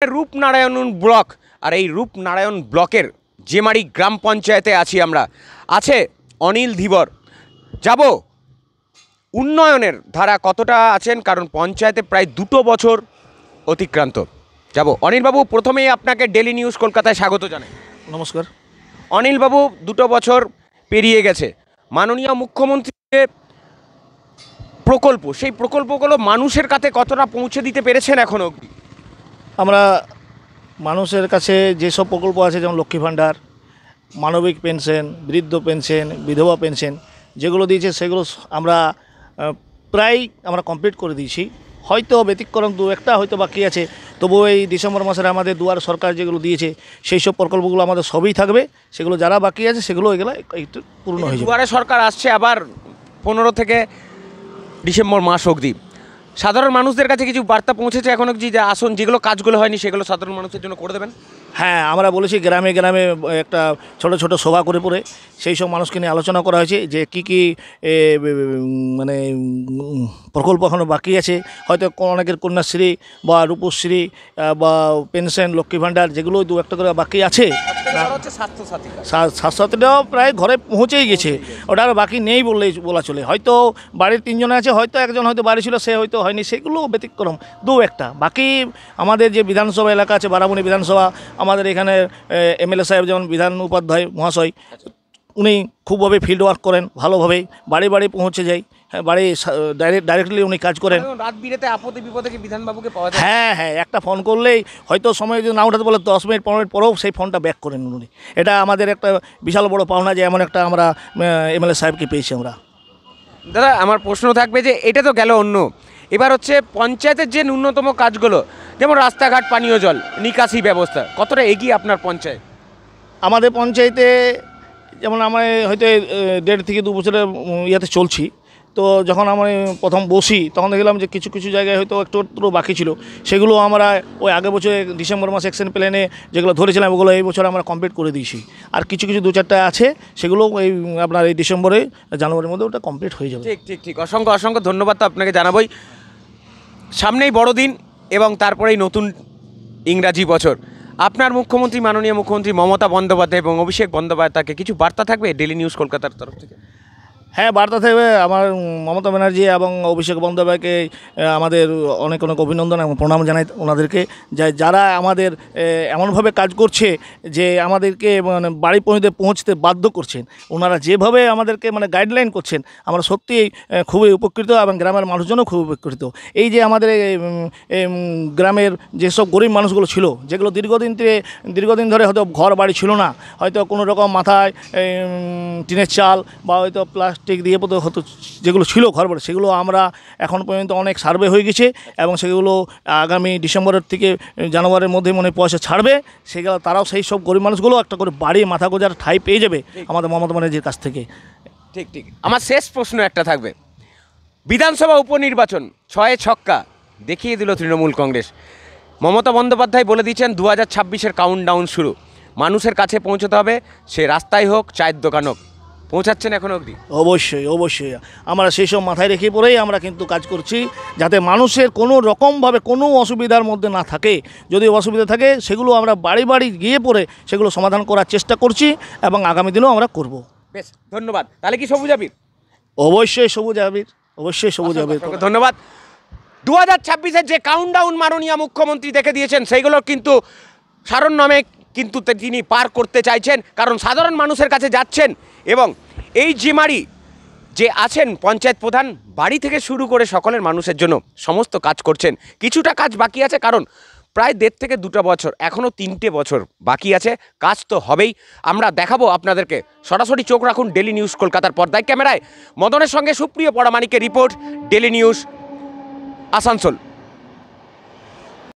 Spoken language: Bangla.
রূপনারায়ণ ব্লক, আর এই রূপনারায়ণ ব্লকের জেমারি গ্রাম পঞ্চায়েতে আছি আমরা। আছে অনিল ধীবর। যাব উন্নয়নের ধারা কতটা আছেন, কারণ পঞ্চায়েতে প্রায় 2 বছর অতিক্রান্ত। যাব অনিলবাবু, প্রথমেই আপনাকে ডেলি নিউজ কলকাতায় স্বাগত জানাই। নমস্কার। অনিলবাবু, 2 বছর পেরিয়ে গেছে, মাননীয় মুখ্যমন্ত্রীর প্রকল্প, সেই প্রকল্পগুলো মানুষের কাছে কতটা পৌঁছে দিতে পেরেছেন এখনো অবধি? আমরা মানুষের কাছে যেসব প্রকল্প আছে, যেমন লক্ষ্মী ভাণ্ডার, মানবিক পেনশন, বৃদ্ধ পেনশন, বিধবা পেনশন যেগুলো দিয়েছে সেগুলো আমরা প্রায় কমপ্লিট করে দিয়েছি। হয়তো ব্যতিক্রম 2-1টা হয়তো বাকি আছে, তবুও এই ডিসেম্বর মাসে আমাদের দুয়ার সরকার যেগুলো দিয়েছে সেই সব প্রকল্পগুলো আমাদের সবই থাকবে। সেগুলো যারা বাকি আছে সেগুলো এগুলো একটু পূর্ণ হয়ে যাবে। দুয়ারে সরকার আসছে আবার 15 থেকে ডিসেম্বর মাস অবধি। সাধারণ মানুষদের কাছে কিছু বার্তা পৌঁছেছে এখনো, যে আসুন, যেগুলো কাজগুলো হয়নি সেগুলো সাধারণ মানুষের জন্য করে দেবেন? হ্যাঁ, আমরা বলেছি গ্রামে গ্রামে একটা ছোট ছোট সভা করে সেই সব মানুষকে নিয়ে আলোচনা করা হয়েছে যে কী মানে প্রকল্প এখনও বাকি আছে। হয়তো অনেকের কন্যাশ্রী বা রূপশ্রী বা পেনশন, লক্ষ্মী ভাণ্ডার যেগুলো 2-1টা করে বাকি আছে। স্বাস্থ্যসাথীটাও প্রায় ঘরে পৌঁছেই গেছে, ওটা আর বাকি নেই বললেই বলা চলে। হয়তো বাড়ির 3 জন আছে, হয়তো একজন হয়তো বাড়ি ছিল, সে হয়তো হয়নি, সেগুলো ব্যতিক্রম 2-1টা। বাকি আমাদের যে বিধানসভা এলাকা আছে, বারাবণী বিধানসভা, আমাদের এখানে এমএলএ সাহেব যেমন বিধান উপাধ্যায় মহাশয়, উনি খুবভাবে ফিল্ড ওয়ার্ক করেন, ভালোভাবেই বাড়ি বাড়ি পৌঁছে যায়। হ্যাঁ, বাড়ি ডাইরেক্টলি উনি কাজ করেন। রাত বিরেতে আপদে বিপদে কি বিধানবাবুকে পাওয়া যায়? হ্যাঁ, একটা ফোন করলেই হয়তো সময় যদি না উঠাতে বলে 10 মিনিট 15 মিনিট পরেও সেই ফোনটা ব্যাক করেন উনি। এটা আমাদের একটা বিশাল বড় পাওনা যে এমন একটা আমরা এমএলএ সাহেবকে পেয়েছি আমরা। দাদা, আমার প্রশ্ন থাকবে যে এটা তো গেল অন্য, এবার হচ্ছে পঞ্চায়েতের যে ন্যূনতম কাজগুলো, যেমন রাস্তাঘাট, পানীয় জল, নিকাশি ব্যবস্থা, কতটা এগিয়ে আপনার পঞ্চায়েত? আমাদের পঞ্চায়েতে যেমন আমরা হয়তো 1.5 থেকে 2 বছরের ইয়েতে চলছি। তো যখন আমরা প্রথম বসি তখন দেখলাম যে কিছু কিছু জায়গায় হয়তো একটু বাকি ছিল, সেগুলো আমরা ওই আগের বছরে ডিসেম্বর মাসে অ্যাকশন প্ল্যানে যেগুলো ধরেছিলাম ওগুলো এই বছর আমরা কমপ্লিট করে দিয়েছি। আর কিছু 2-4টা আছে, সেগুলো এই আপনার এই ডিসেম্বরে জানুয়ারির মধ্যে ওটা কমপ্লিট হয়ে যাবে। ঠিক। অসংখ্য ধন্যবাদ তো আপনাকে জানাবোই। সামনেই বড়দিন এবং তারপরেই নতুন ইংরাজি বছর। আপনার মুখ্যমন্ত্রী, মাননীয় মুখ্যমন্ত্রী মমতা বন্দ্যোপাধ্যায় এবং অভিষেক বন্দ্যোপাধ্যায়কে কিছু বার্তা থাকবে ডেলি নিউজ কলকাতার তরফ থেকে? হ্যাঁ, বার্তা থাকবে। আমার মমতা ব্যানার্জি এবং অভিষেক বন্দ্যোপাধ্যায়কে আমাদের অনেক অভিনন্দন এবং প্রণাম জানাই ওনাদেরকে, যারা আমাদের এমনভাবে কাজ করছে যে আমাদেরকে বাড়ি পর্যন্ত পৌঁছতে বাধ্য করছেন। ওনারা যেভাবে আমাদেরকে গাইডলাইন করছেন, আমরা সত্যিই খুবই উপকৃত এবং গ্রামের মানুষজনও খুব উপকৃত। এই যে আমাদের গ্রামের যেসব গরিব মানুষগুলো ছিল, যেগুলো দীর্ঘদিন ধরে হয়তো ঘর বাড়ি ছিল না, হয়তো কোনো রকম মাথায় টিনের চাল বা হয়তো প্লাস্টিক দিয়ে হতো যেগুলো ছিল ঘর বাড়ি, সেগুলো আমরা এখন পর্যন্ত অনেক সার্ভে হয়ে গেছে এবং সেগুলো আগামী ডিসেম্বরের থেকে জানুয়ারির মধ্যে পয়সা ছাড়বে। সেগুলো তারাও সেই সব গরিব মানুষগুলো একটা করে বাড়ি মাথা গোজার ঠাঁই পেয়ে যাবে আমাদের মমতা ব্যানার্জির কাছ থেকে। ঠিক। আমার শেষ প্রশ্ন একটা থাকবে। বিধানসভা উপনির্বাচন 6 ছক্কা দেখিয়ে দিল তৃণমূল কংগ্রেস। মমতা বন্দ্যোপাধ্যায় বলে দিয়েছেন 2026-এর কাউন্টডাউন শুরু, মানুষের কাছে পৌঁছতে হবে, সে রাস্তায় হোক, চায়ের দোকান হোক। পৌঁছাচ্ছেন এখন অবধি? অবশ্যই আমরা সেই সব মাথায় রেখে পরেই আমরা কিন্তু কাজ করছি, যাতে মানুষের কোনো রকমভাবে কোনো অসুবিধার মধ্যে না থাকে। যদি অসুবিধা থাকে সেগুলো আমরা বাড়ি বাড়ি গিয়ে পরে সেগুলো সমাধান করার চেষ্টা করছি এবং আগামী দিনেও আমরা করব। বেশ, ধন্যবাদ। তাহলে কি সবুজ আবির? অবশ্যই সবুজ আবির। ধন্যবাদ। 2026-এর যে কাউন্টডাউন মাননীয় মুখ্যমন্ত্রী দেখে দিয়েছেন, সেইগুলো কিন্তু সারণ নামে কিন্তু তিনি পার করতে চাইছেন, কারণ সাধারণ মানুষের কাছে যাচ্ছেন এবং এই জিমারি যে আছেন পঞ্চায়েত প্রধান, বাড়ি থেকে শুরু করে সকলের মানুষের জন্য সমস্ত কাজ করছেন। কিছুটা কাজ বাকি আছে, কারণ প্রায় 1.5 থেকে 2 বছর, এখনও 3টে বছর বাকি আছে। কাজ তো হবেই, আমরা দেখাবো আপনাদেরকে। সরাসরি চোখ রাখুন ডেলি নিউজ কলকাতার পর্দায়। ক্যামেরায় মদনের সঙ্গে সুপ্রিয় পরামানিকের রিপোর্ট, ডেলি নিউজ আসানসোল।